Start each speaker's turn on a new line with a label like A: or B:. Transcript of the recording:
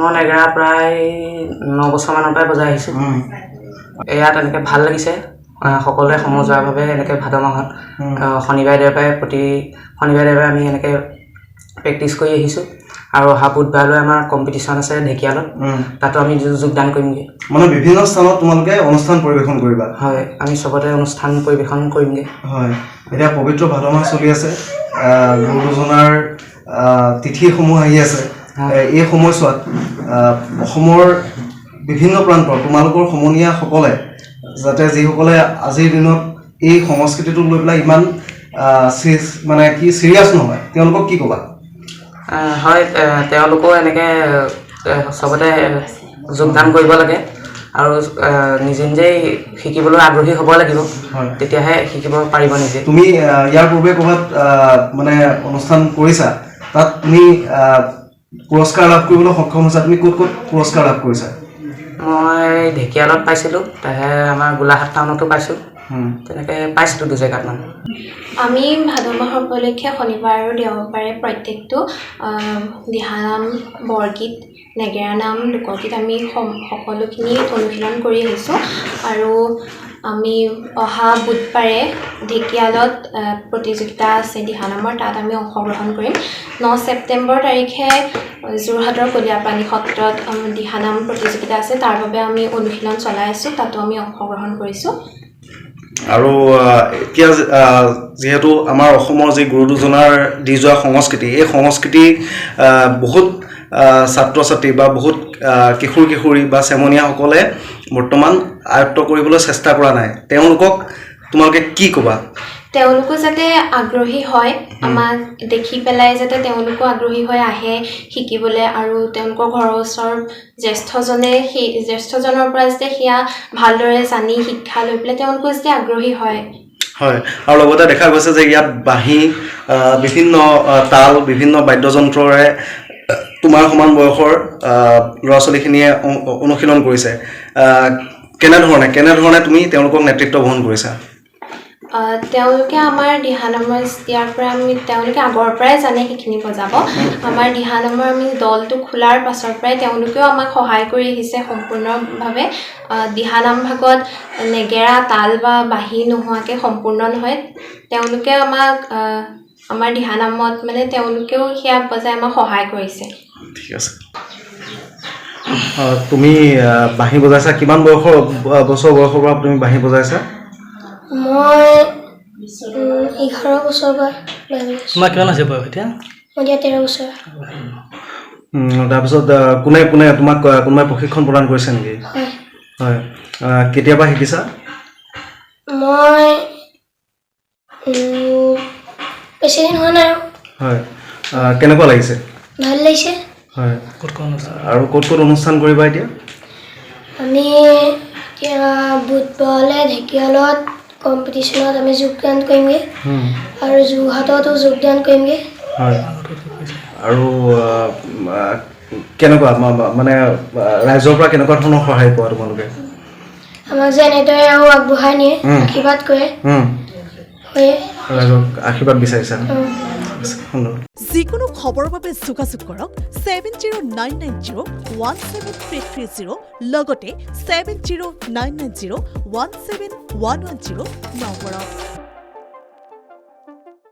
A: মই নেগেৰা প্ৰায় 9 বছৰমানৰ পৰাই বজাই আহিছোঁ। ইয়াত এনেকৈ ভাল লাগিছে। সকলোৱে সমজুৱাভাৱে এনেকৈ ভাদ মাহত শনিবাৰে দেওবাৰে আমি এনেকৈ প্ৰেক্টিছ কৰি আহিছোঁ। আৰু অহা বুধবাৰলৈ আমাৰ কম্পিটিশ্যন আছে ঢেকিয়ালত, তাতো আমি যোগদান কৰিমগৈ।
B: মানে বিভিন্ন স্থানত তোমালোকে অনুষ্ঠান পৰিৱেশন কৰিবা?
A: হয়, আমি চবতে অনুষ্ঠান পৰিৱেশন কৰিমগৈ।
B: হয়, এতিয়া পবিত্ৰ ভাদ মাহ চলি আছে, গুৰুজনাৰ তিথিসমূহ আহি আছে। এই সময়ছোৱাত অসমৰ বিভিন্ন প্ৰান্তৰ তোমালোকৰ সমনীয়াসকলে যাতে যিসকলে আজিৰ দিনত এই সংস্কৃতিটোক লৈ পেলাই ইমান মানে কি চিৰিয়াছ নহয়, তেওঁলোকক কি ক'বা?
A: হয়, তেওঁলোকেও এনেকৈ চবতে যোগদান কৰিব লাগে আৰু নিজে নিজেই শিকিবলৈ আগ্ৰহী হ'ব লাগিব, তেতিয়াহে শিকিব পাৰিব নিজে।
B: তুমি ইয়াৰ পূৰ্বে ক'ৰবাত মানে অনুষ্ঠান কৰিছা, তাত তুমি পুৰস্কাৰ লাভ কৰিবলৈ সক্ষম হৈছা? তুমি ক'ত ক'ত পুৰস্কাৰ লাভ কৰিছা?
A: মই ঢেকিয়ালত পাইছিলোঁ, আমাৰ গোলাঘাট টাউনতো পাইছোঁ, তেনেকৈ পাইছিলোঁ 2 জেগাত মানে।
C: আমি ভাদ মাহৰ উপলক্ষে শনিবাৰ আৰু দেওবাৰে প্ৰত্যেকটো দিহানাম, বৰগীত, নেগেৰা নাম, লোকগীত আমি সকলোখিনি অনুশীলন কৰি আহিছোঁ। আৰু আমি অহা বুধবাৰে ঢেকিয়ালত প্ৰতিযোগিতা আছে দিহানামৰ, তাত আমি অংশগ্ৰহণ কৰিম। 9 ছেপ্টেম্বৰ তাৰিখে যোৰহাটৰ কলীয়াপানী সত্ৰত দিহানাম প্ৰতিযোগিতা আছে, তাৰ বাবে আমি অনুশীলন চলাই আছোঁ, তাতো আমি অংশগ্ৰহণ কৰিছোঁ।
B: আৰু এতিয়া যিহেতু আমাৰ অসমৰ যি গুৰু দুজনাৰ দি যোৱা সংস্কৃতি, এই সংস্কৃতি বহুত ছাত্ৰ ছাত্ৰী বা বহুত কিশোৰ কিশোৰী বা চেমনীয়াসকলে বৰ্তমান আয়ত্ব কৰিবলৈ চেষ্টা কৰা নাই। তেওঁলোকক তোমালোকে কি ক'বা?
C: তেওঁলোকো যাতে আগ্ৰহী হয়, আমাক দেখি পেলাই যাতে তেওঁলোকো আগ্ৰহী হৈ আহে শিকিবলৈ, আৰু তেওঁলোকৰ ঘৰৰ ওচৰৰ জ্যেষ্ঠজনৰ পৰা যাতে সেয়া ভালদৰে জানি শিক্ষা লৈ পেলাই তেওঁলোকো যাতে আগ্ৰহী হয়। হয়,
B: আৰু লগতে দেখা গৈছে যে ইয়াত বাঁহী, বিভিন্ন তাল, বিভিন্ন বাদ্যযন্ত্ৰৰে তোমাৰ সমান বয়সৰ ল'ৰা ছোৱালীখিনিয়ে অনুশীলন কৰিছে। কেনেধৰণে তুমি তেওঁলোকক নেতৃত্ব বহন কৰিছা?
C: তেওঁলোকে আমাৰ দিহানামৰ দিয়াৰ পৰা তেওঁলোকে আগৰ পৰাই জানে সেইখিনি বজাব। আমাৰ দিহানামৰ আমি দলটো খোলাৰ পাছৰ পৰাই তেওঁলোকেও আমাক সহায় কৰি আহিছে সম্পূৰ্ণভাৱে। দিহানাম ভাগত নেগেৰা, তাল বা বাঁহী নোহোৱাকৈ সম্পূৰ্ণ নহয়। তেওঁলোকে আমাক আমাৰ দিহানামত মানে তেওঁলোকেও সেয়া বজাই আমাক সহায় কৰিছে।
B: ঠিক আছে। তুমি বাঁহী বজাইছা, কিমান বছৰ বয়সৰ পৰা তুমি বাঁহী বজাইছা?
C: মই 11 বছৰ পৰা।
D: তোমাৰ কিমান আছে বয়স এতিয়া?
C: মই এতিয়া 13 বছৰ।
B: তাৰপিছত কোনে তোমাক কোনোবাই প্ৰশিক্ষণ প্ৰদান কৰিছে নেকি? হয়। কেতিয়াবা শিকিছা?
C: মই বেছি দিন হোৱা নাই। হয়।
B: কেনেকুৱা লাগিছে?
C: ভাল লাগিছে।
B: হয়। আৰু ক'ত অনুষ্ঠান কৰিবা এতিয়া?
C: আমি এতিয়া বুধবাৰলৈ ঢেকিয়ালত কম্পিটিশ্যনত আমি যোগদান কৰিমগৈ, আৰু যোৰহাটতো যোগদান কৰিমগৈ।
B: হয়। আৰু কেনেকুৱা মানে ৰাইজৰ পৰা কেনেকুৱা ধৰণৰ সহায় পোৱা তোমালোকে?
C: আমাক যে এনেদৰে আৰু আগবঢ়াই নিয়ে, আশীৰ্বাদ কৰে।
B: ৰাইজক আশীৰ্বাদ বিচাৰিছা?
E: যিকোনো খবৰৰ বাবে যোগাযোগ কৰক 7099017330 লগতে 7099017110 নম্বৰত।